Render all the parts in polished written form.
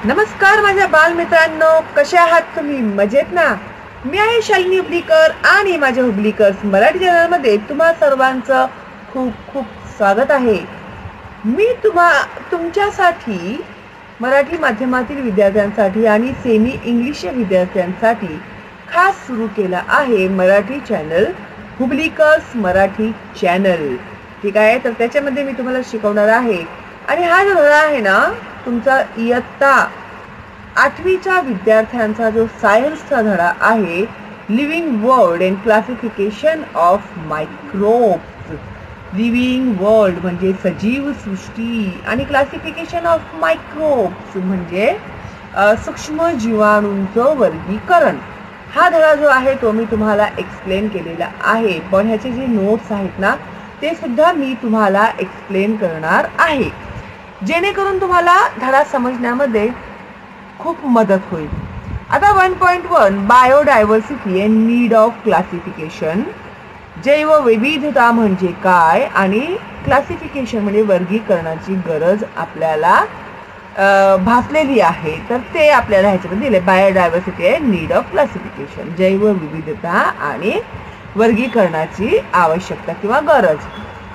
नमस्कार माझ्या बालमित्रांनो, कसे आहात तुम्ही? मजेत ना? मी आहे शालिनी हुबलीकर आणि माझ्या हुबलीकर्स मराठी चॅनलमध्ये तुम्हा सर्वांचं खूप खूप स्वागत आहे. मी तुमच्यासाठी मराठी माध्यमातील विद्यार्थ्यांसाठी आणि सेमी इंग्लिश विद्यार्थ्यांसाठी खास सुरू केला आहे मराठी चॅनल, हुबलीकर्स मराठी चॅनल. ठीक आहे, तर त्याच्यामध्ये मी तुम्हाला शिकवणार आहे. आणि हा जो धडा आहे ना, तुमचा इयत्ता 8वीच्या विद्यार्थ्यांचा जो सायन्सचा धडा आहे, living world and classification of microbes. Living world म्हणजे सजीव सृष्टी आणि क्लासिफिकेशन ऑफ मायक्रोब्स म्हणजे सूक्ष्म जीवाणूंचं वर्गीकरण. हा धडा जो आहे तो मी तुम्हाला एक्सप्लेन केलेला आहे, पण ह्याचे जे नोट्स आहेत ना ते सुद्धा मी तुम्हाला एक्सप्लेन करणार आहे, जेणेकरून तुम्हाला धडा समजण्यामध्ये खूप मदत होईल. आता 1.1 biodiversity and need of classification. जैवविविधता म्हणजे काय आणि क्लासिफिकेशन म्हणजे वर्गीकरणाची गरज आपल्याला भासलेली आहे, तर ते आपल्याला ह्याच्यामध्ये दिले. Biodiversity and need of classification, जैवविविधता आणि वर्गीकरणाची आवश्यकता किंवा गरज.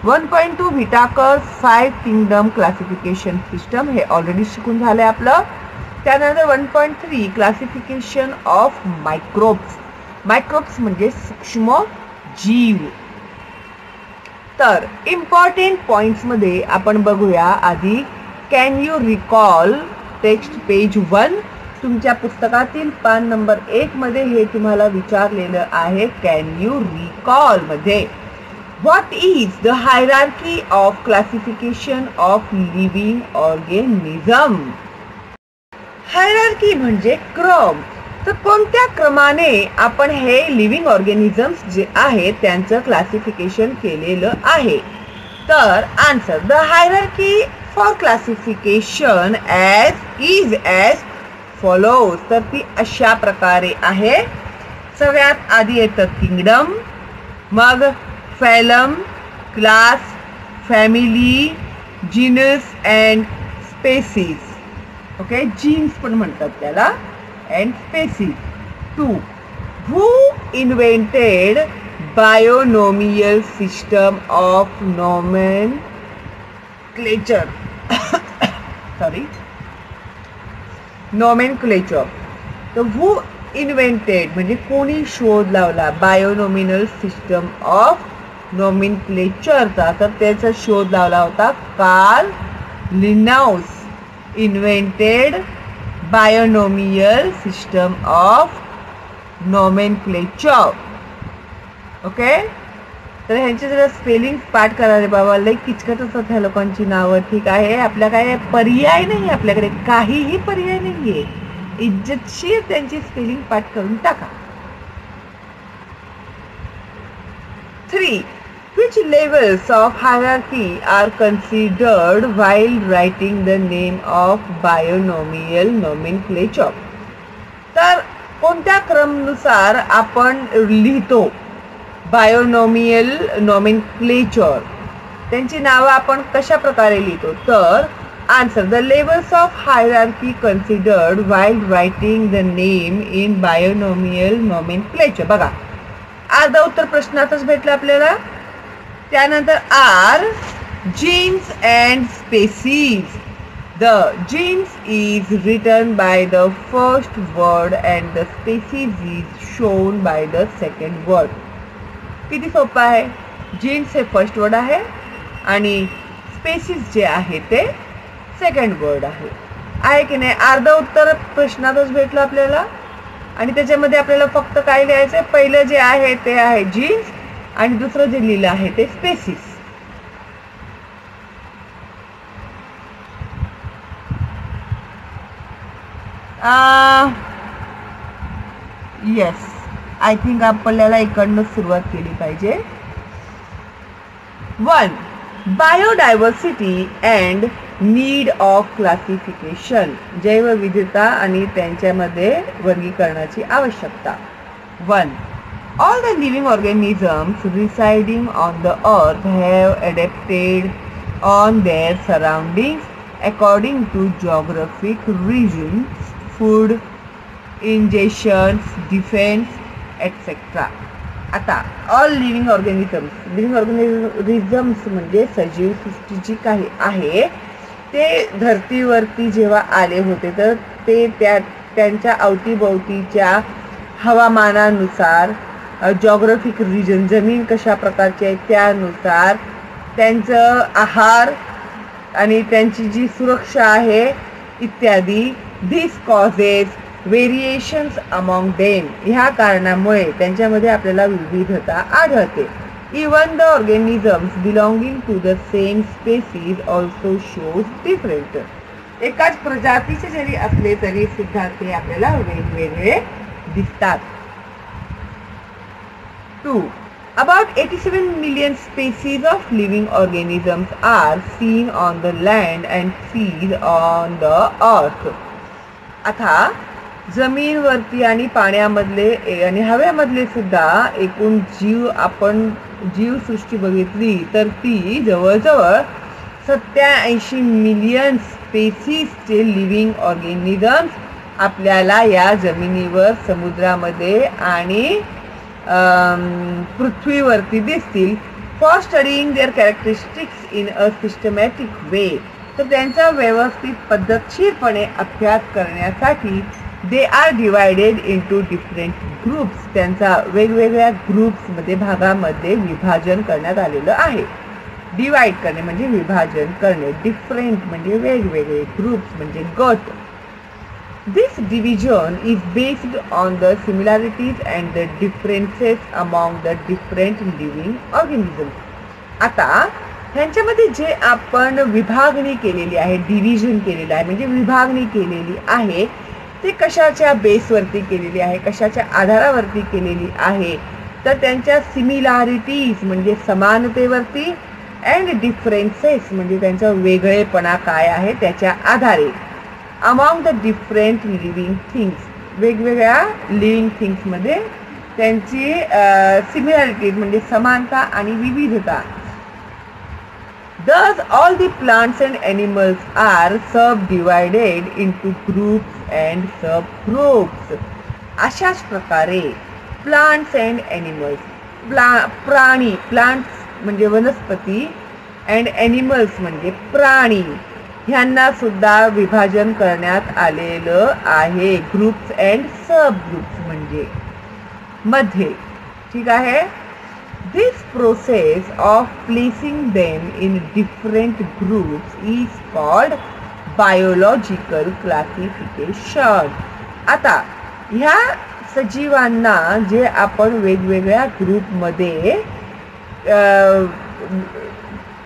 1.2 व्हिटाकर्स 5 किंगडम क्लासिफिकेशन सिस्टम, हे ऑलरेडी शिकून झालंय आपलं. त्यानंतर 1.3 क्लासिफिकेशन ऑफ मायक्रोब्स. मायक्रोब्स म्हणजे सूक्ष्म जीव. तर इम्पॉर्टंट पॉइंट्स मध्ये आपण बघूया आधी. Can you recall text page 1. तुमच्या पुस्तकातील पान नंबर 1 मध्ये हे तुम्हाला विचारलेलं आहे. कॅन यू रिकॉल मध्ये what is the hierarchy of classification of living organism. Hierarchy म्हणजे क्रम. तर कोणत्या क्रमाने आपण हे लिव्हिंग ऑर्गॅनिझम्स जे आहेत त्यांचं क्लासिफिकेशन केलेलं आहे. तर answer, the hierarchy for classification is as follows. तर ती अशा प्रकारे आहे. सगळ्यात आधी येतं किंगडम, मग phylum, class, family, genus and species. Okay, genes पण म्हणतात त्याला, and species. 2. Who invented binomial system of nomenclature. Nomenclature. तर हू इन्व्हेंटेड म्हणजे कोणी शोध लावला बायोनॉमिनल सिस्टम ऑफ नॉमेनक्लेचरचा. तर त्याचा शोध लावला होता Carl Linnaeus. Invented binomial system of nomenclature. Okay, तर ह्यांचे जरा स्पेलिंग पाठ करा रे बाबा, लई किचकट असतात ह्या लोकांची नावं. ठीक आहे, आपल्या काय पर्याय नाही, आपल्याकडे काहीही पर्याय नाहीये. इज्जतशीर त्यांची स्पेलिंग पाठ करून टाका. 3. Which levels of hierarchy are considered while writing the name of binomial nomenclature. तर कोणत्या क्रमानुसार आपण लिहितो बायोनॉमियल नॉमेनक्लेचर, त्यांची नावं आपण कशा प्रकारे लिहितो. तर answer, the levels of hierarchy considered while writing the name in binomial nomenclature. बघा, अर्ध उत्तर प्रश्नातच भेटलं आपल्याला. त्यानंतर are, genus and species. The genus is written by the first word and the species is shown by the second word. किती सोपं आहे. जीन्स हे फर्स्ट वर्ड आहे आणि स्पेसीज जे आहे ते सेकंड वर्ड आहे की नाही. अर्ध उत्तर प्रश्नातच भेटलं आपल्याला. आणि त्याच्यामध्ये आपल्याला फक्त काय लिहायचं, पहिलं जे आहे ते आहे जीन्स आणि दुसरं जे लिहिलं आहे ते स्पेसीज. येस, आय थिंक आपल्याला इकडनं सुरुवात केली पाहिजे. 1. Biodiversity and need of classification. जैवविविधता आणि त्यांच्यामध्ये वर्गीकरणाची आवश्यकता. 1. All the living organisms residing on the earth have adapted on their surroundings according to geographic regions, food, ingestions, defense, etc. आता ऑल लिव्हिंग ऑर्गॅनिझम्स म्हणजे सजीव सृष्टी जी काही आहे ते धरतीवरती जेव्हा आले होते तर ते त्यांच्या अवतीभोवतीच्या हवामानानुसार, जॉग्राफिक रिजन, जमीन कशा प्रकारची आहे त्यानुसार त्यांचं आहार आणि त्यांची जी सुरक्षा आहे इत्यादी, this causes variations among them, ह्या कारणामुळे त्यांच्यामध्ये आपल्याला विविधता आढळते. Even the organisms belonging to the same species also shows different. एकाच प्रजातीचे जरी असले तरी सुद्धा ते आपल्याला वेगवेगळे दिसतात. 2. About 87 million species of living organisms are seen on the land and seas on the earth. आता जमीनवरती आणि पाण्यामधले आणि हवेमधले सुद्धा एकूण आपण जीवसृष्टी बघितली तर ती जवळजवळ 87 मिलियन स्पेसीजचे लिव्हिंग ऑर्गॅनिझम्स आपल्याला या जमिनीवर, समुद्रामध्ये आणि पृथ्वीवरती दिसतील. For studying their characteristics in a systematic way, तर त्यांचा व्यवस्थित पद्धतशीरपणे अभ्यास करण्यासाठी they are divided into different groups, त्यांचा वेगवेगळ्या ग्रुप्समध्ये, भागामध्ये विभाजन करण्यात आलेलं आहे. डिवाइड करणे म्हणजे विभाजन करणे, डिफरंट म्हणजे वेगवेगळे, ग्रुप्स म्हणजे गट. This division is based on the similarities and the differences among the different living organisms. आता ह्यांच्यामध्ये जे आपण विभागणी केलेली आहे, डिव्हिजन केलेलं आहे म्हणजे विभागणी केलेली आहे, ते कशाच्या बेसवरती केलेली आहे, कशाच्या आधारावरती केलेली आहे, तर त्यांच्या सिमिलॅरिटीज म्हणजे समानतेवरती, अँड डिफरन्सेस म्हणजे त्यांचा वेगळेपणा काय आहे त्याच्या आधारे. Among the different living things, वेगवेगळ्या लिव्हिंग थिंग्समध्ये त्यांची सिमिलॅरिटीज म्हणजे समानता आणि विविधता. Thus all the plants and animals are subdivided into groups and subgroups. अशाच प्रकारे प्लांट्स अँड ॲनिमल्स, प्राणी, प्लांट्स म्हणजे वनस्पती अँड ॲनिमल्स म्हणजे प्राणी, ह्यांना सुद्धा विभाजन करण्यात आलेलं आहे. ग्रुप्स अँड सब ग्रुप्स म्हणजे मध्ये. ठीक आहे. This process of placing them in different groups is called biological classification. आता ह्या सजीवांना जे आपण वेगवेगळ्या ग्रुपमध्ये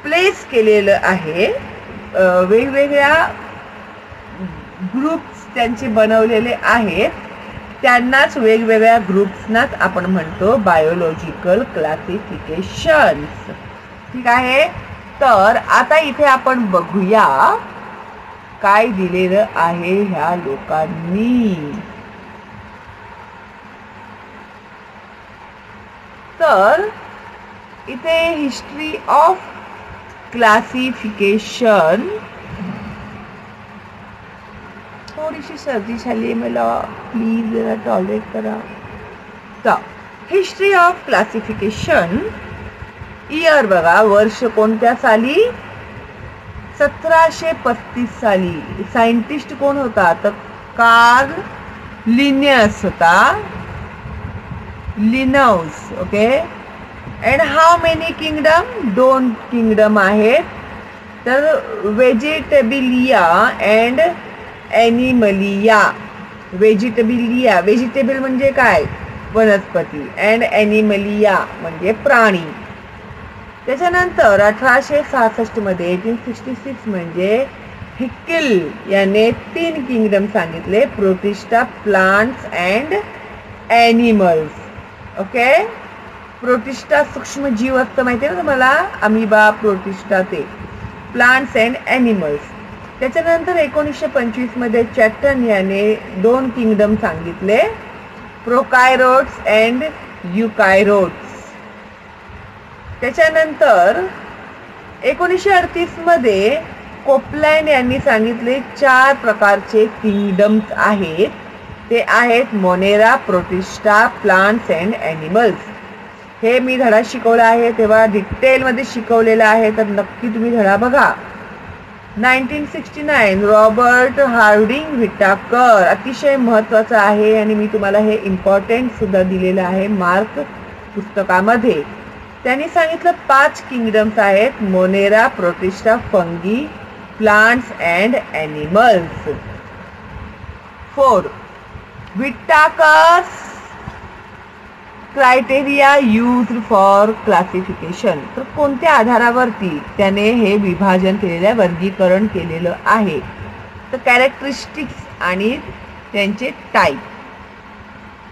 प्लेस केलेलं आहे, वेगवेगळ्या ग्रुप्स त्यांचे बनवलेले आहेत, त्यांनाच वेगवेगळ्या ग्रुप्सनाच आपण म्हणतो बायोलॉजिकल क्लासिफिकेशन्स. ठीक आहे. तर आता इथे आपण बघूया काय दिलेलं आहे ह्या लोकांनी. तर इथे हिस्ट्री ऑफ क्लासिफिकेशन, थोडीशी सर्दी झाली मला, प्लीज जरा टॉलरेट करा. तर हिस्ट्री ऑफ क्लासिफिकेशन, इयर बघा, वर्ष कोणत्या साली, 1735 साली. सायंटिस्ट कोण होता तर कार्ल लिनियस होता, Linnaeus. Okay. And how many kingdom, 2 kingdom आहेत. तर व्हेजिटेबिलिया अँड ॲनिमलिया. व्हेजिटेबिलिया, व्हेजिटेबल म्हणजे काय, वनस्पती, अँड ॲनिमलिया म्हणजे प्राणी. त्याच्यानंतर 1866 मध्ये 1866 म्हणजे हिकिल याने 3 किंगडम सांगितले, protista, plants and animals. Okay. Protista सूक्ष्मजीव असतं माहिती आहे ना तुम्हाला, अमिबा, प्रोटिस्टा, ते प्लांट्स अँड ॲनिमल्स. त्याच्यानंतर 1925 मध्ये चॅटन याने 2 किंगडम सांगितले, प्रोकायरोट्स अँड युकायरोट्स. त्याच्यानंतर 1938 मध्ये कोपलँड यांनी सांगितले 4 प्रकारचे किंगडम्स आहेत. ते आहेत Monera, protista, plants and animals. हे मी धडा शिकवला आहे तेव्हा डिटेलमध्ये शिकवलेला आहे, तर नक्की तुम्ही धडा बघा. 1969 रॉबर्ट हार्डिंग व्हिटाकर, अतिशय महत्त्वाचं आहे आणि मी तुम्हाला हे इम्पॉर्टंट सुद्धा दिलेलं आहे मार्क पुस्तकामध्ये. त्यांनी सांगितलं 5 किंगडम्स आहेत: Monera, Protista, fungi, plants and animals. 4. Whittaker's criteria used for classification. तर कोणत्या आधारावरती त्याने हे विभाजन केलेलं वर्गीकरण केलेलं आहे? तर कॅरेक्टरिस्टिक्स आणि त्यांचे type.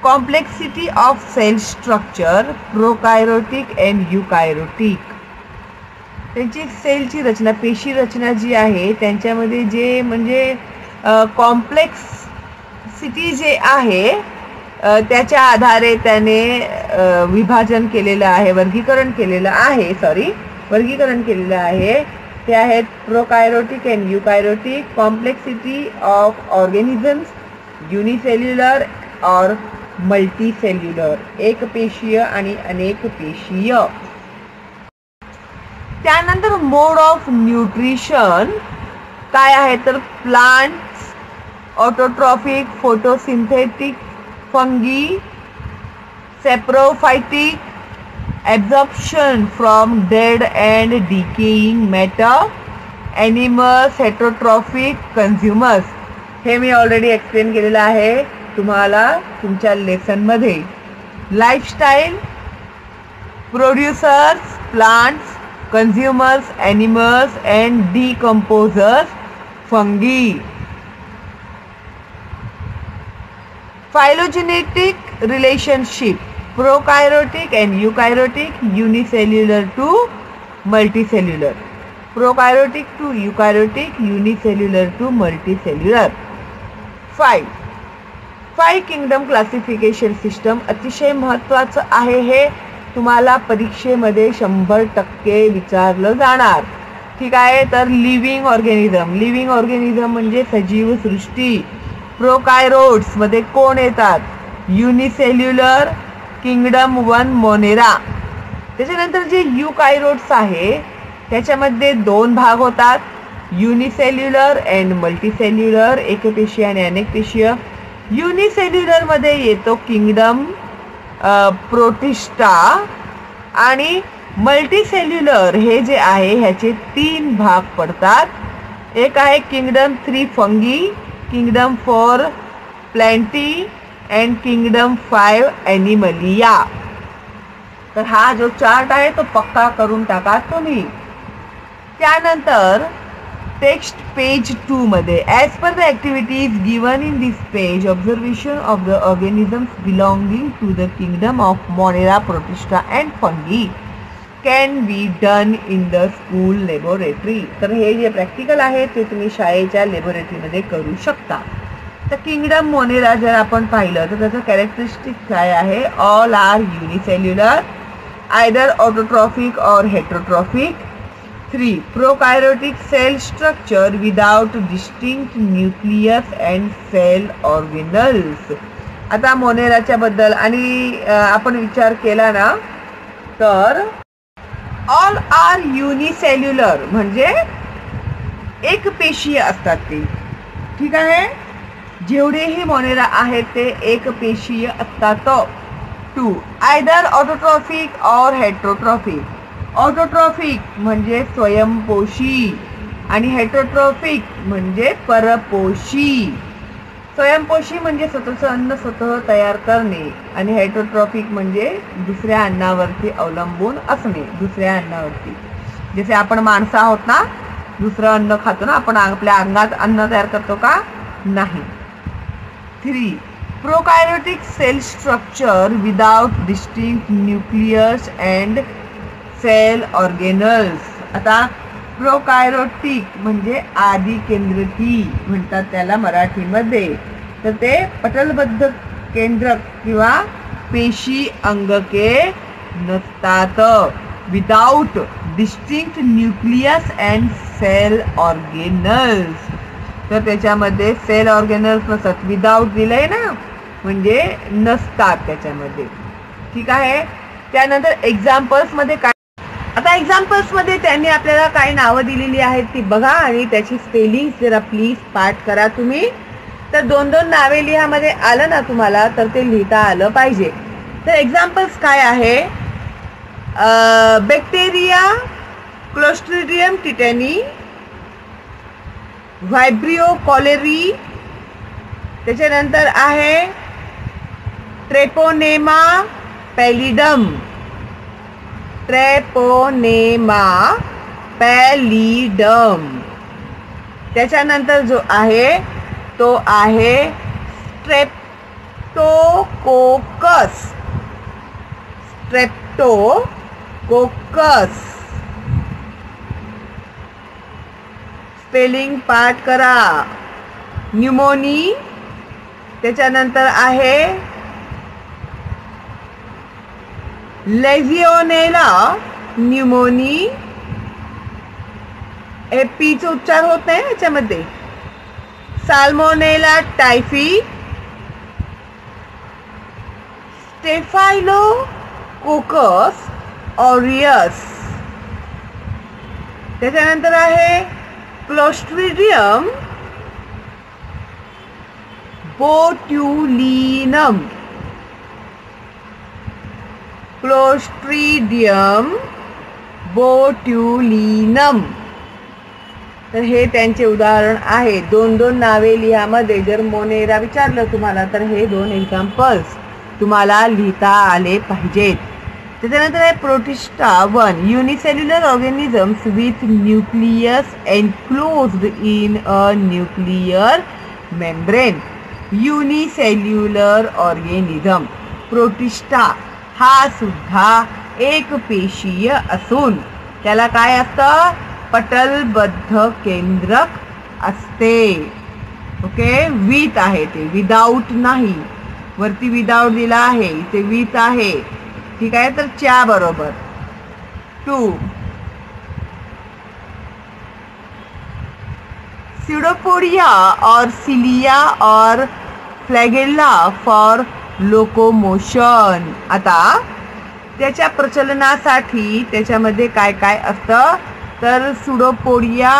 Complexity of cell structure, prokaryotic and eukaryotic. त्यांची सेलची रचना, पेशी रचना जी आहे त्यांच्यामध्ये जे म्हणजे कॉम्प्लेक्सिटी जे आहे त्याच्या आधारे त्याने विभाजन केलेलं आहे, वर्गीकरण केलेलं आहे. ते आहेत prokaryotic and eukaryotic. Complexity of organisms, unicellular और मल्टीसेल्युलर, एकपेशीय आणि अनेकपेशीय. त्यानंतर मोड ऑफ न्यूट्रिशन काय आहे? तर plants autotrophic, photosynthetic, fungi saprophytic, absorption from dead and decaying matter, animals heterotrophic, consumers. हे मी ऑलरेडी एक्सप्लेन केलेलं आहे तुम्हाला तुमच्या लेसनमध्ये. Lifestyle, producers, plants, consumers, animals and decomposers, fungi. Phylogenetic relationship, prokaryotic and eukaryotic, unicellular to multicellular, prokaryotic to eukaryotic, unicellular to multicellular. 5 kingdom classification system अतिशय महत्त्वाचं आहे. हे तुम्हाला परीक्षेमध्ये 100% विचारलं जाणार. ठीक आहे. तर लिव्हिंग ऑर्गॅनिझम म्हणजे सजीव सृष्टी. प्रोकायरोट्स मध्ये कोण येतात? Unicellular, kingdom 1 Monera. त्याच्यानंतर जे युकायरोट्स आहे त्याच्यामध्ये 2 भाग होतात, युनिसेल्युलर अँड मल्टीसेल्युलर, एकपेशीय आणि अनेकपेशीय. युनिसेल्युलर मध्ये येतो किंगडम प्रोटिस्टा आणि मल्टीसेल्युलर हे जे आहे ह्याचे 3 भाग पडतात. एक आहे kingdom 3 fungi, kingdom 4 Plantae and kingdom 5 Animalia. तर हा जो चार्ट आहे तो पक्का करून टाका तुम्ही. त्यानंतर टेक्स्ट पेज 2 मध्ये as per the activities given in this page, observation of the organisms belonging to the kingdom of Monera, Protista and fungi can be done in the school laboratory. तर हे जे प्रॅक्टिकल आहे ते तुम्ही शाळेच्या लॅबोरेटरीमध्ये करू शकता. तर किंगडम मोनेरा जर आपण पाहिलं तर त्याचं कॅरेक्टरिस्टिक काय आहे? All are unicellular, either autotrophic और heterotrophic. 3 prokaryotic cell structure without distinct nucleus and cell organelles. आता मोनेराच्या बद्दल आणि आपण विचार केला ना तर ऑल आर युनिसेल्युलर म्हणजे एकपेशीय असतात ते. ठीक आहे. जेवढेही मोनेरा आहेत ते एकपेशीय असतात. 2 आयदर ऑटोट्रॉफिक और हेटरोट्रॉफिक. ऑटोट्रॉफिक म्हणजे स्वयंपोषी आणि हेटरोट्रॉफिक म्हणजे परपोषी. स्वयंपोषी म्हणजे स्वतःचं अन्न स्वतः तयार करणे आणि हेटरोट्रॉफिक म्हणजे दुसऱ्या अन्नावरती अवलंबून असणे, दुसऱ्या अन्नावरती. जसे आपण माणसं आहोत ना, दुसरं अन्न खातो ना आपण, आपल्या अंगात अन्न तयार करतो का? नाही. 3 prokaryotic cell structure without distinct nucleus and cell organelles. आता प्रोकायरोटिक म्हणजे आदी केंद्रकी म्हणतात त्याला मराठीमध्ये. तर ते पटलबद्ध केंद्रक किंवा पेशी अंगके नसतात. Without distinct nucleus and cell organelles. तर त्याच्यामध्ये सेल ऑर्गेनल्स नसतात, विदाउट दिलंय ना, म्हणजे नसतात त्याच्यामध्ये. ठीक आहे. त्यानंतर एक्झाम्पल्समध्ये काय, आता एक्झाम्पल्समध्ये त्यांनी आपल्याला काही नावं दिलेली आहेत ती बघा आणि त्याची स्पेलिंग जरा प्लीज पाठ करा तुम्ही. तर 2-2 नावे लिहामध्ये आलं ना तुम्हाला तर ते लिहिता आलं पाहिजे. तर एक्झाम्पल्स काय आहे, बॅक्टेरिया क्लोस्ट्रिडियम टिटॅनी, व्हायब्रिओ कॉलेरी, त्याच्यानंतर आहे ट्रेपोनेमा पॅलिडम, ट्रेपोनेमा पॅलिडम. त्याच्यानंतर जो आहे तो आहे स्ट्रेप्टोकोकस, स्ट्रेप्टोकोकस. स्पेलिंग पाठ करा. न्यूमोनी, त्याच्यानंतर आहे लेजिओनेला न्यूमोनी. हे पीचा उच्चार होत नाही याच्यामध्ये. Salmonella typhi, Staphylococcus aureus. त्याच्यानंतर आहे क्लोस्ट्रिडियम बोट्युलिनम, क्लोस्ट्रिडियम बोट्युलिनम. तर हे त्यांचे उदाहरण आहे. 2-2 नावे लिहामध्ये जर मोनेरा विचारलं तुम्हाला तर हे 2 एक्झाम्पल्स तुम्हाला लिहिता आले पाहिजेत. त्याच्यानंतर आहे protista 1, unicellular organisms with nucleus enclosed in a nuclear membrane. Unicellular organism protista हा सुद्धा एक पेशीय असून त्याला काय असतं, पटलबद्ध केंद्रक असते. ओके, विथ आहे ते, विदाउट नाही. वरती विदाउट दिला आहे, इथे विथ आहे. ठीक आहे. तर च्या बरोबर 2. स्यूडोपोडिया और सिलिया और फ्लॅगेल्ला फॉर लोकोमोशन. आता त्याच्या प्रचलनासाठी त्याच्यामध्ये काय काय असतं, तर स्यूडोपोडिया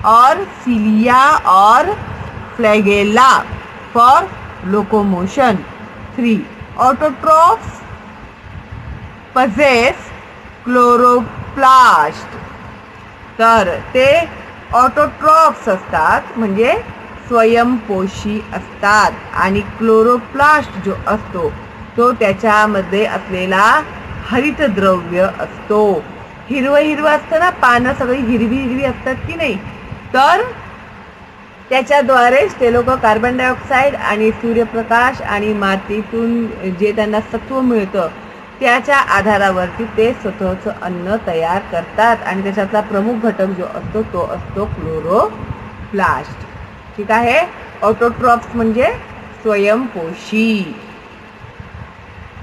और सिलिया और flagella for locomotion. 3. Autotrophs possess chloroplast. तर ते ऑटोट्रॉफ्स असतात म्हणजे स्वयंपोषी असतात आणि क्लोरोप्लास्ट जो असतो तो त्याच्यामध्ये असलेला हरितद्रव्य असतो. हिरवं असतं ना, पानं सगळी हिरवी असतात की नाही, तर त्याच्याद्वारेच ते लोक कार्बन डायऑक्साईड आणि सूर्यप्रकाश आणि मातीतून जे त्यांना सत्व मिळतं त्याच्या आधारावरती ते स्वतःचं अन्न तयार करतात आणि त्याच्यातला प्रमुख घटक जो असतो तो असतो क्लोरोप्लास्ट. ठीक आहे. ऑटोट्रॉफ्स म्हणजे स्वयंपोषी.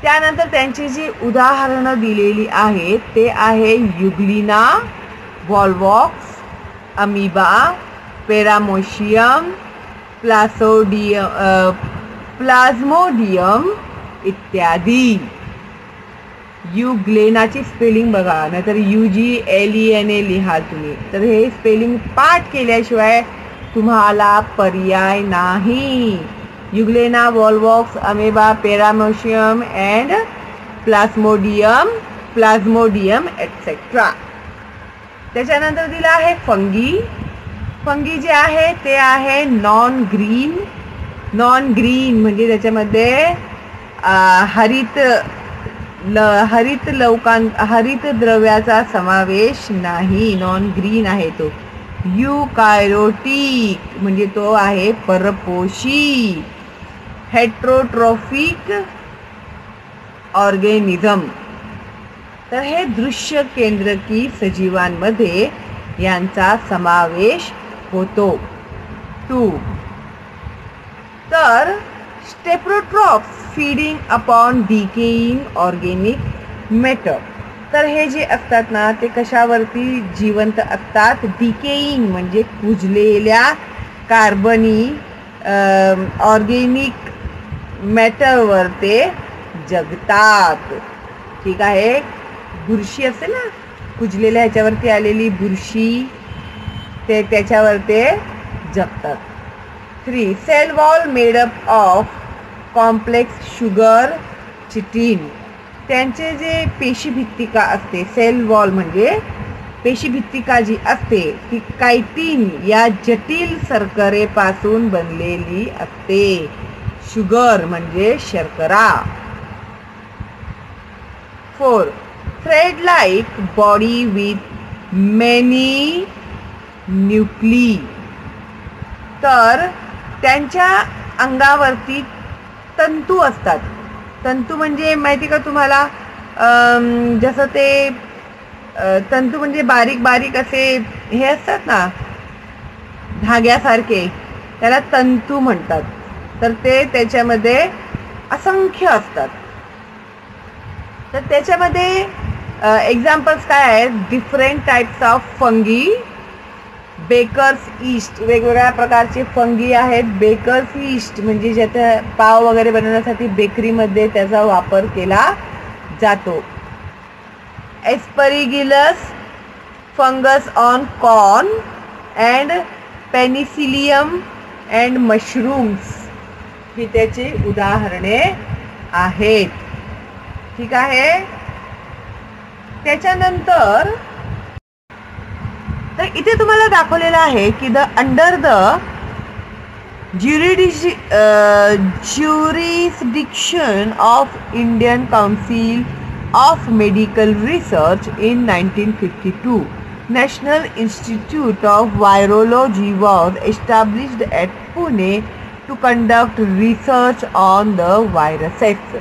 त्यानंतर त्यांची जी उदाहरणं दिलेली आहेत ते आहे युग्लिना, वॉल्वॉक्स, अमिबा, पेरामोशियम, प्लाझ्मोडियम इत्यादी. युग्लेनाची स्पेलिंग बघा, नाहीतर UGLENA लिहाल तुम्ही. तर हे स्पेलिंग पाठ केल्याशिवाय तुम्हाला पर्याय नाही. Euglena, volvox, amoeba, paramecium and plasmodium etcetera. त्याच्यानंतर दिलं आहे फंगी. फंगी जे आहे ते आहे नॉन ग्रीन म्हणजे त्याच्यामध्ये हरित द्रव्याचा समावेश नाही, नॉन ग्रीन आहे तो. युकायरोटिक म्हणजे तो आहे परपोषी. Heterotrophic organism. तर हे दृश्य केंद्रकी सजीवांमध्ये यांचा समावेश होतो. 2. तर saprotrophs feeding upon decaying organic matter. तर हे जे असतात ना ते कशावरती जिवंत असतात? डिकेईंग म्हणजे कुजलेल्या कार्बनी ऑर्गेनिक मॅटरवर ते जगतात. ठीक आहे. बुरशी असते ना, कुजलेल्या ह्याच्यावरती आलेली बुरशी, ते त्याच्यावर ते जगतात. 3. Cell wall made up of complex sugar chitin. त्यांचे जे पेशीभित्तिका असते, सेल वॉल म्हणजे पेशीभित्तिका जी असते ती कायटीन या जटिल शर्करेपासून बनलेली असते. शुगर म्हणजे शर्करा. 4. Thread like body with many nuclei. तर त्यांच्या अंगावरती तंतू असतात. तंतू म्हणजे माहिती का तुम्हाला? जसं ते तंतू म्हणजे बारीक बारीक असे हे असतात ना धाग्यासारखे, त्याला तंतू म्हणतात. तर ते त्याच्यामध्ये असंख्य असतात. तर त्याच्यामध्ये एक्झाम्पल्स काय आहेत? Different types of fungi, baker's yeast. वेगवेगळ्या प्रकारचे फंगी आहेत. बेकर्स ईस्ट म्हणजे ज्याचा पाव वगैरे बनवण्यासाठी बेकरीमध्ये त्याचा वापर केला जातो. Aspergillus fungus on corn and penicillium and mushrooms ही त्याची उदाहरणे आहेत. ठीक आहे. त्याच्यानंतर तर इथे तुम्हाला दाखवलेलं आहे की under the jurisdiction of Indian council of medical research in 1952, National Institute of Virology was established at Pune to conduct research on the viruses.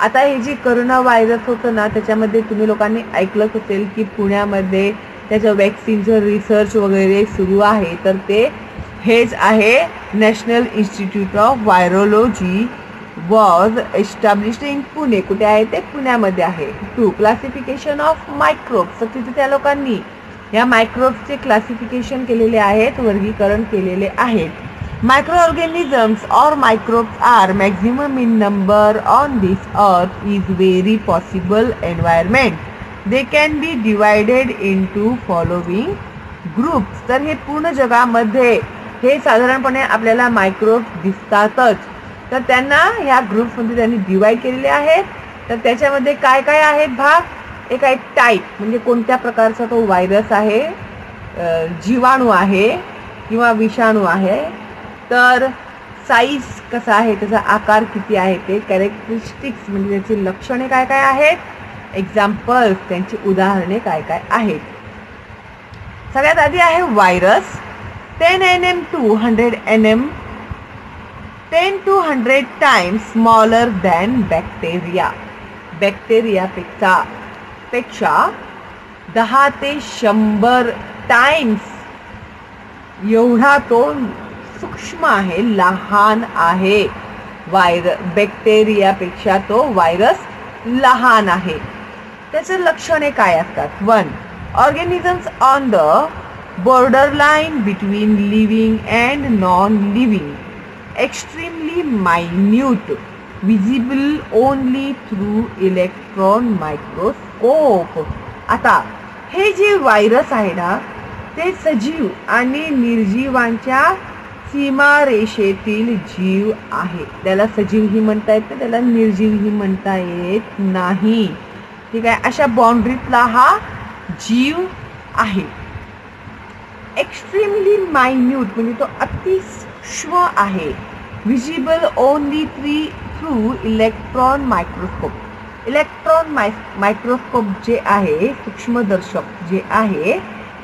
आता हे जे करोना व्हायरस होतं ना त्याच्यामध्ये तुम्ही लोकांनी ऐकलंच असेल की पुण्यामध्ये त्याच्या वॅक्सिनचं रिसर्च वगैरे सुरू आहे. तर ते हेच आहे national institute of virology was established in Pune. कुठे आहे ते? पुण्यामध्ये आहे. 2. Classification of microbes. तर तिथे त्या लोकांनी या मायक्रोब्सचे क्लासिफिकेशन केलेले आहेत, वर्गीकरण केलेले आहेत. Microorganisms or microbes are maximum in number on this earth is very possible environment. They can be divided into following groups. तर हे पूर्ण जगामध्ये हे साधारणपणे आपल्याला मायक्रोब्स दिसतातच. तर त्यांना ह्या ग्रुप्समध्ये त्यांनी डिवाइड केलेले आहेत. तर त्याच्यामध्ये काय काय आहेत भाग? एक आहे टाईप म्हणजे कोणत्या प्रकारचा तो व्हायरस आहे, जीवाणू आहे किंवा विषाणू आहे. तर साईज कसा आहे, त्याचा आकार किती आहे, ते कॅरेक्टरिस्टिक्स म्हणजे त्याची लक्षणे काय काय आहेत, एक्झाम्पल्स त्यांची उदाहरणे काय काय आहेत. सगळ्यात आधी आहे virus. 10 nm to 100 nm, 10 to 100 times smaller than bacteria. बॅक्टेरियापेक्षा 10 ते 100 टाइम्स एवढा तो सूक्ष्म आहे, लहान आहे. बॅक्टेरियापेक्षा तो व्हायरस लहान आहे. त्याचे लक्षणे काय असतात? 1. Organisms on the borderline between living and non-living, extremely minute, visible only through electron microscope. आता हे जे व्हायरस आहे ना ते सजीव आणि निर्जीवांच्या सीमारेषेतील जीव आहे. त्याला सजीवही म्हणता येत नाही, त्याला निर्जीवही म्हणता येत नाही. ठीक आहे. अशा बाउंड्रीतला हा जीव आहे. एक्स्ट्रीमली मायन्यूट म्हणजे तो अति सूक्ष्म आहे. Visible only through electron microscope. Electron microscope जे आहे, सूक्ष्मदर्शक जे आहे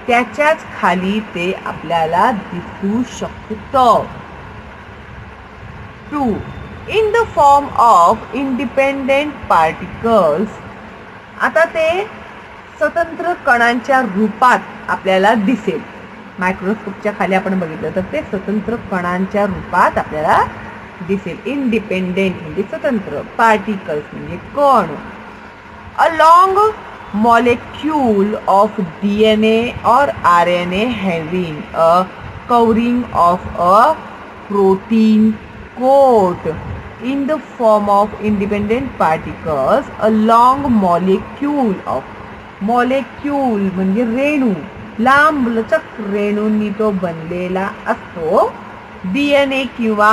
त्याच्याच खाली ते आपल्याला दिसू शकतं. 2. In the form of independent particles. आता ते स्वतंत्र कणांच्या रूपात आपल्याला दिसेल. मायक्रोस्कोपच्या खाली आपण बघितलं तर ते स्वतंत्र कणांच्या रूपात आपल्याला दिसेल. इंडिपेंडेंट म्हणजे स्वतंत्र, पार्टिकल्स म्हणजे कण. A long molecule of DNA or RNA having a covering of a protein coat in the form of independent particles. A long molecule of molecule म्हणजे रेणू, लांब लचक रेणूंनी तो बनलेला असतो DNA किंवा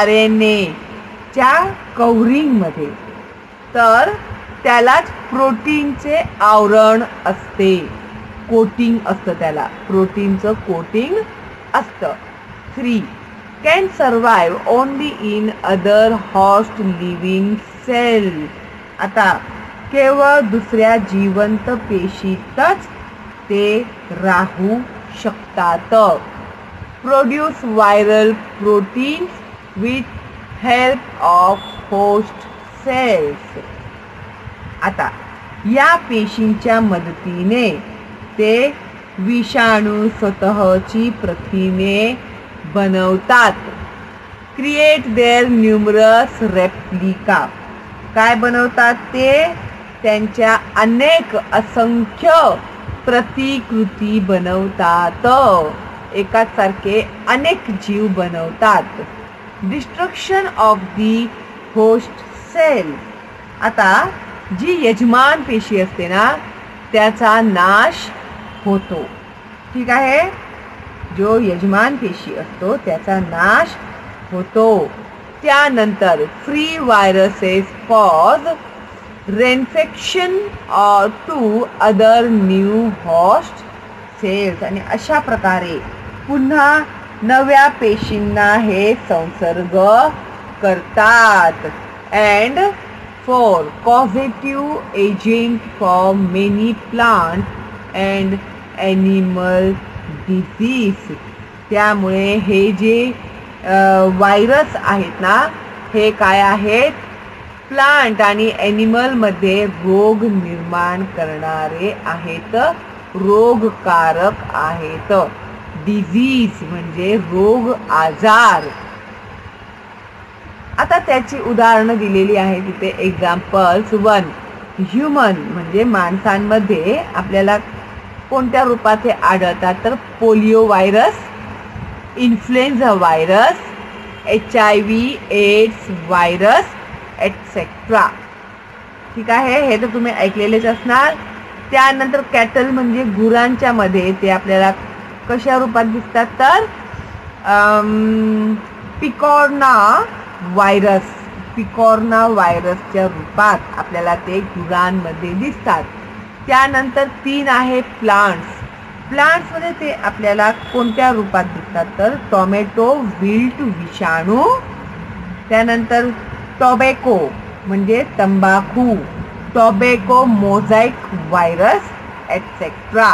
RNA च्या कव्हरिंग मध्ये. तर त्यालाच प्रोटीनचे आवरण असते, कोटिंग असतं, त्याला प्रोटीनचं कोटिंग असतं. 3. Can survive only in other host living cell. आता केवळ दुसऱ्या जिवंत पेशीतच ते राहू शकतात. Produce viral proteins with help of host cells. आता या पेशींच्या मदतीने ते विषाणू स्वतःची प्रथिने बनवतात. Create their numerous replica. काय बनवतात ते? त्यांच्या अनेक असंख्य प्रतिकृती बनवतात. एकाच सारखे अनेक जीव बनवतात. Destruction of the host cell. आता जी यजमान पेशी असते ना त्याचा नाश होतो. ठीक आहे, जो यजमान पेशी असतो त्याचा नाश होतो. त्यानंतर free viruses cause reinfection to other new host cells. आणि अशा प्रकारे पुन्हा नव्या पेशींना हे संसर्ग करतात. And 4. Causative agent for many plant and animal disease. त्यामुळे हे जे व्हायरस आहेत ना हे काय आहेत? प्लांट आणि ॲनिमल मध्ये रोग निर्माण करणारे आहेत, रोगकारक आहेत. डिझीज म्हणजे रोग, आजार. आता त्याची उदाहरणं दिलेली आहेत तिथे. एक्झाम्पल्स. 1. ह्युमन म्हणजे माणसांमध्ये आपल्याला कोणत्या रूपात हे आढळतात? तर polio virus, influenza virus, HIV AIDS virus etcetera. ठीक आहे, हे तर तुम्ही ऐकलेलेच असणार. त्यानंतर कॅटल म्हणजे गुरांच्या मध्ये ते आपल्याला कशा रूपात दिसतात? तर पिकॉर्ना व्हायरस, पिकॉर्ना व्हायरसच्या रूपात आपल्याला ते गुरांमध्ये दिसतात. त्यानंतर 3 आहे प्लांट्स. प्लांट्समध्ये ते आपल्याला कोणत्या रूपात दिसतात? तर टोमॅटो विल्ट विषाणू. त्यानंतर टोबॅको म्हणजे तंबाखू, टोबॅको मोझॅइक व्हायरस एटसेट्रा.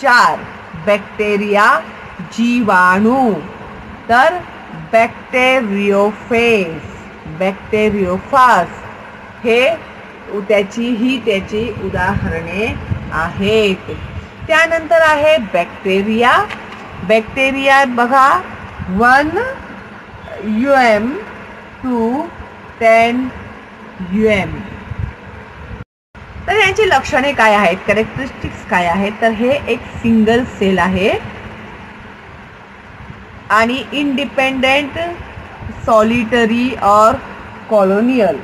4. बॅक्टेरिया जीवाणू. तर बॅक्टेरियोफेज, बॅक्टेरियोफास हे त्याची उदाहरणे आहेत. त्यानंतर आहे बॅक्टेरिया. बॅक्टेरिया बघा 1 UM to 10 UM. तर यांची लक्षणे काय आहेत? कॅरेक्टरिस्टिक्स काय आहेत? तर हे एक सिंगल सेल आहे आणि इंडिपेंडेंट, सॉलिटरी और कॉलोनियल.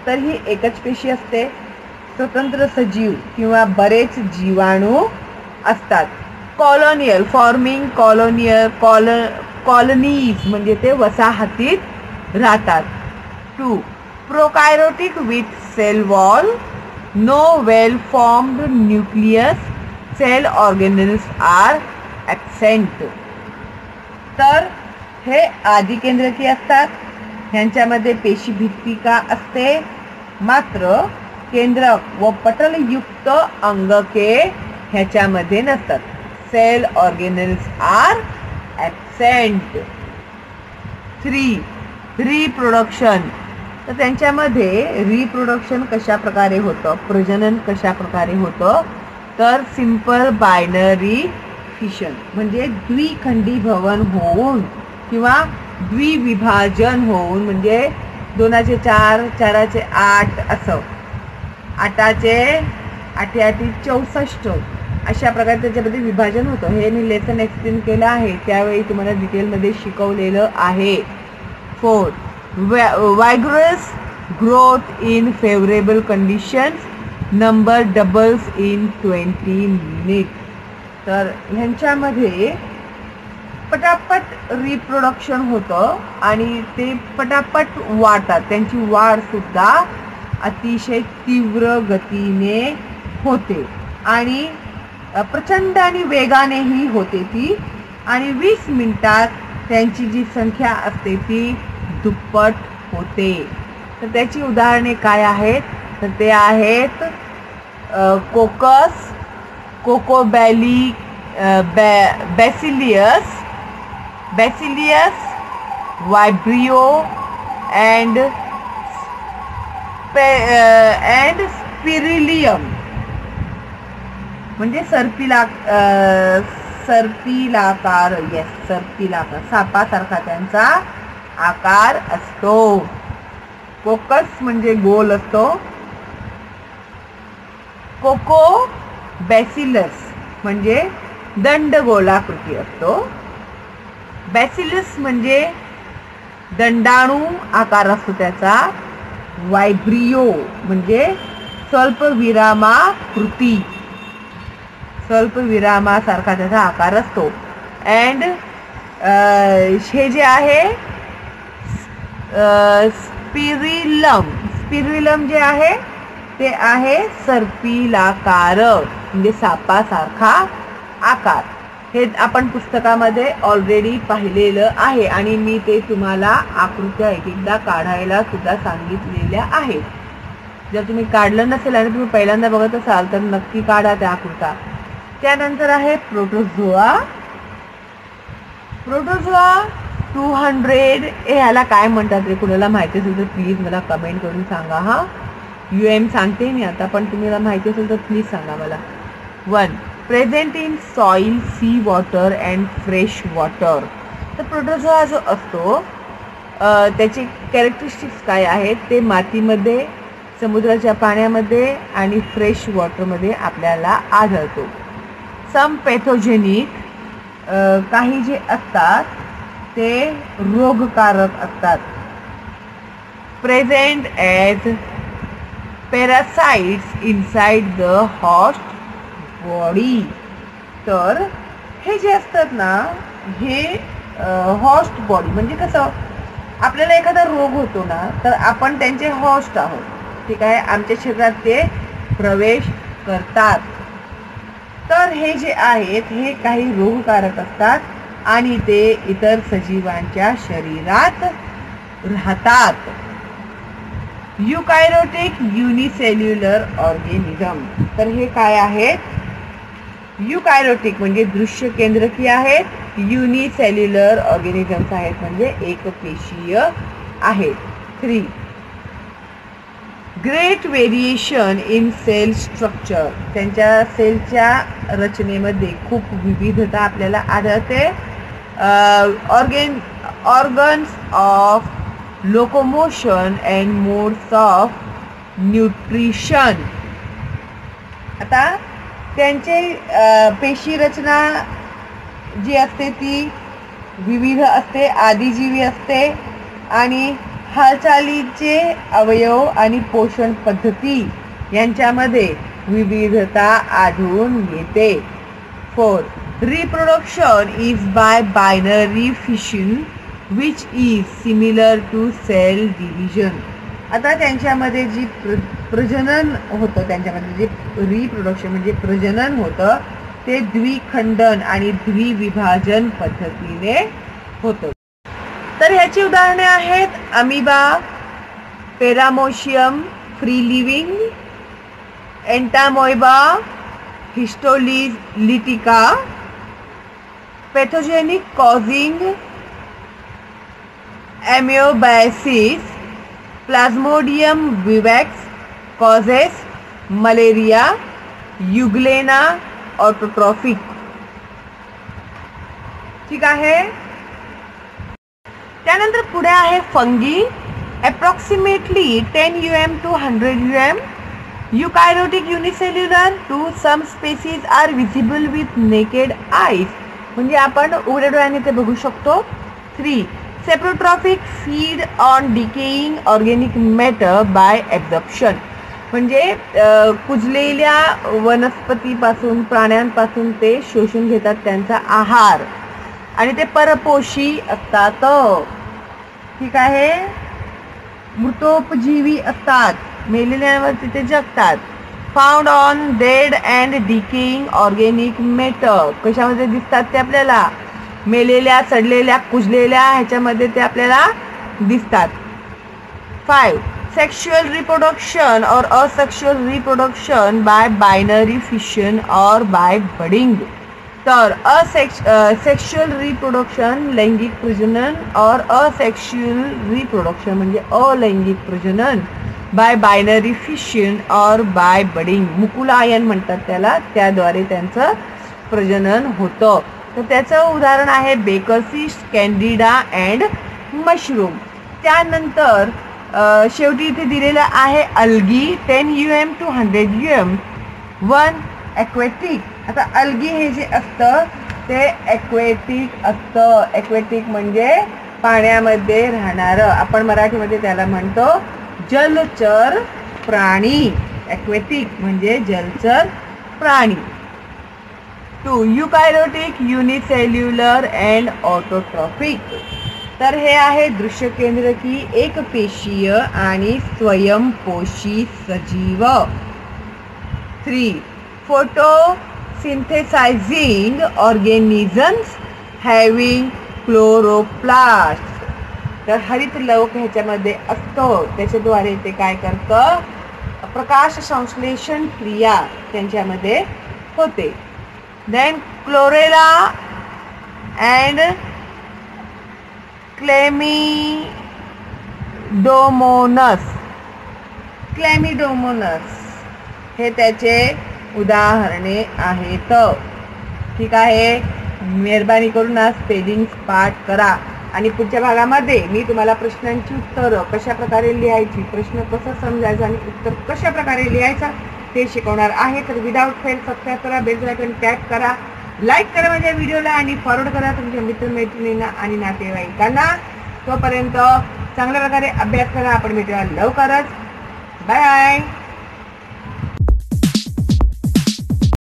तर ही एकच पेशी असते. स्वतंत्र सजीव किंवा बरेच जीवाणू असतात. कॉलोनियल फॉर्मिंग कॉलनीज म्हणजे ते वसाहतीत राहतात. 2. Prokaryotic with cell wall, no well formed nucleus, cell organelles are absent. तर हे आदिकेंद्रकी असतात. ह्यांच्यामध्ये पेशी भित्तिका असते, मात्र केंद्रक व पटलयुक्त अंगके ह्याच्यामध्ये नसतात. Cell organelles are absent. 3. Reproduction. तर त्यांच्यामध्ये रिप्रोडक्शन कशा प्रकारे होतं, प्रजनन कशा प्रकारे होतं? तर सिंपल बायनरी फिशन म्हणजे द्विखंडी भवन होऊन किंवा द्विविभाजन होऊन, म्हणजे 2चे 4, 4चे 8 असं, 8चे 8 8 64 अशा प्रकारे त्याच्यामध्ये विभाजन होतं. हे मी लेसन एक्सप्लेन केलं आहे, त्यावेळी तुम्हाला डिटेलमध्ये शिकवलेलं आहे. 4. Vigorous growth in favorable conditions, number doubles in 20 minutes. तर ह्यांच्यामध्ये पटापट रिप्रोडक्शन होतं आणि ते पटापट वाढतात. त्यांची वाढ सुद्धा अतिशय तीव्र गतीने होते आणि प्रचंड आणि वेगानेही होते ती, आणि 20 मिनिटात त्यांची जी संख्या असते ती दुप्पट होते. तर त्याची उदाहरणे काय आहेत, तर ते आहेत कोकस, कोकोबॅली, बॅसिलियस, वायब्रियो अँड स्पिरिलियम. म्हणजे सर्पिलाकार, सापासारखा त्यांचा आकार असतो. कोकस म्हणजे गोल असतो. कोको बॅसिलस म्हणजे दंडगोलाकृती असतो. बॅसिलस म्हणजे दंडाणू आकार असतो त्याचा. वायब्रियो म्हणजे स्वल्पविरामासारखा त्याचा आकार असतो. अँड हे जे आहे स्पिरिलम जे आहे ते आहे सर्पिलाकार म्हणजे सापासारखा आकार. हे आपण पुस्तकामध्ये ऑलरेडी पाहिलेलं आहे आणि मी ते तुम्हाला आकृत्या एकदा काढायला सुद्धा सांगितलेल्या आहेत. जर तुम्ही काढलं नसेल आणि तुम्ही पहिल्यांदा बघत असाल तर नक्की काढा त्या आकृत्या. त्यानंतर आहे प्रोटोझोआ. 200 ह्याला काय म्हणतात रे, कुणाला माहिती असेल तर प्लीज मला कमेंट करून सांगा. हा UM सांगते मी आता, पण तुम्हाला माहिती असेल तर प्लीज सांगा मला. 1. Present in soil, C water and fresh water. तर प्रोटोझोआ जो असतो त्याची कॅरेक्टरिस्टिक्स काय आहेत, ते मातीमध्ये, समुद्राच्या पाण्यामध्ये आणि फ्रेश वॉटरमध्ये आपल्याला आढळतो. सम पॅथोजेनिक, काही जे असतात ते रोगकारक असतात. Present as parasites inside the host body. तर हे जे असतात ना, हे होस्ट बॉडी म्हणजे कसं, आपल्याला एखादा रोग होतो ना तर आपण त्यांचे होस्ट आहोत, ठीक आहे, आमच्या शरीरात ते प्रवेश करतात. तर हे जे आहेत हे काही रोगकारक असतात आणि ते इतर सजीवांच्या शरीरात राहतात. युकॅरियोटिक युनिसेल्युलर ऑर्गॅनिझम. तर हे काय आहेत, युकॅरियोटिक म्हणजे दृश्य केंद्रकी आहेत, युनिसेल्युलर ऑर्गॅनिझम्स आहेत म्हणजे एकपेशीय आहेत. 3. Great variation in cell structure. त्यांच्या सेलच्या रचनेमध्ये खूप विविधता आपल्याला आढळते. Organs of locomotion and modes of nutrition. आता त्यांचे पेशी रचना जी असते ती विविध असते, आदिजीवी असते आणि हालचालीचे अवयव आणि पोषण पद्धती यांच्यामध्ये विविधता आढळून येते. 4. Reproduction is by binary fission which is similar to cell division. आता त्यांच्यामध्ये जी प्रजनन होतं, त्यांच्यामध्ये जे रिप्रोडक्शन म्हणजे प्रजनन होतं ते द्विखंडन आणि द्विविभाजन पद्धतीने होतं. तर ह्याची उदाहरणे आहेत amoeba, paramecium free living, entamoeba, histolytica. Pathogenic causing amoebiasis, plasmodium vivax causes malaria, euglena autotrophic. ठीक आहे. त्यानंतर पुढे आहे fungi. Approximately 10 UM to 100 UM eukaryotic unicellular, to some species are visible with naked eyes, म्हणजे आपण उघड्या डोळ्याने ते बघू शकतो. 3. Saprotrophic, feed on decaying organic matter by absorption, म्हणजे कुजलेल्या वनस्पतीपासून प्राण्यांपासून ते शोषून घेतात त्यांचा आहार आणि ते परपोषी असतात. ठीक आहे, मृतोपजीवी असतात, मेलेल्यांवर तिथे जगतात. Found on dead and decaying organic matter, कशामध्ये दिसतात ते आपल्याला? मेलेल्या, सडलेल्या, कुजलेल्या ह्याच्यामध्ये ते आपल्याला दिसतात. 5. सेक्शुअल रिप्रोडक्शन और asexual reproduction by binary fission और बाय बडिंग, तर सेक्शुअल रिप्रोडक्शन लैंगिक प्रजनन और असेक्शुअल रिप्रोडक्शन म्हणजे अलैंगिक प्रजनन बाय बायनरी फिशन और बाय बडिंग, मुकुलायन म्हणतात त्याला, त्याद्वारे त्यांचं प्रजनन होतं. तर त्याचं उदाहरण आहे बेकरफिश, कॅन्डिडा अँड मशरूम. त्यानंतर शेवटी इथे दिलेलं आहे algae 10 UM to 100 UM. 1. Aquatic, आता अल्गी हे जे असतं ते ॲक्वेटिक असतं. ॲक्वेटिक म्हणजे पाण्यामध्ये राहणारं, आपण मराठीमध्ये त्याला म्हणतो जलचर प्राणी. ॲक्वेटिक म्हणजे जलचर प्राणी. 2. युकॅरियोटिक, युनिसेल्युलर अँड ऑटोट्रॉफिक, तर हे आहे दृश्य केंद्रकी, एकपेशीय आणि स्वयंपोषी सजीव. 3. photosynthesizing organisms having chloroplast, तर हरित लवक ह्याच्यामध्ये असतो, त्याच्याद्वारे ते काय करतं? प्रकाश संश्लेषण क्रिया त्यांच्यामध्ये होते. देन क्लोरेला अँड क्लॅमिडोमोनस हे त्याचे उदाहरणे आहेत. ठीक आहे, मेहरबानी करून आज स्पेलिंग पाठ करा आणि पुढच्या भागामध्ये मी तुम्हाला प्रश्नांची उत्तरं कशा प्रकारे लिहायची, प्रश्न कसा समजायचा आणि उत्तर कशा प्रकारे लिहायचा ते शिकवणार आहे. तर विदाउट फेल सबस्क्राईब करा, बेल आयकॉन टॅप करा, लाईक करा माझ्या व्हिडिओला आणि फॉरवर्ड करा तुमच्या मित्रमैत्रिणींना आणि नातेवाईकांना. तोपर्यंत चांगल्या प्रकारे अभ्यास करा. आपण भेटूया लवकरच. Bye bye.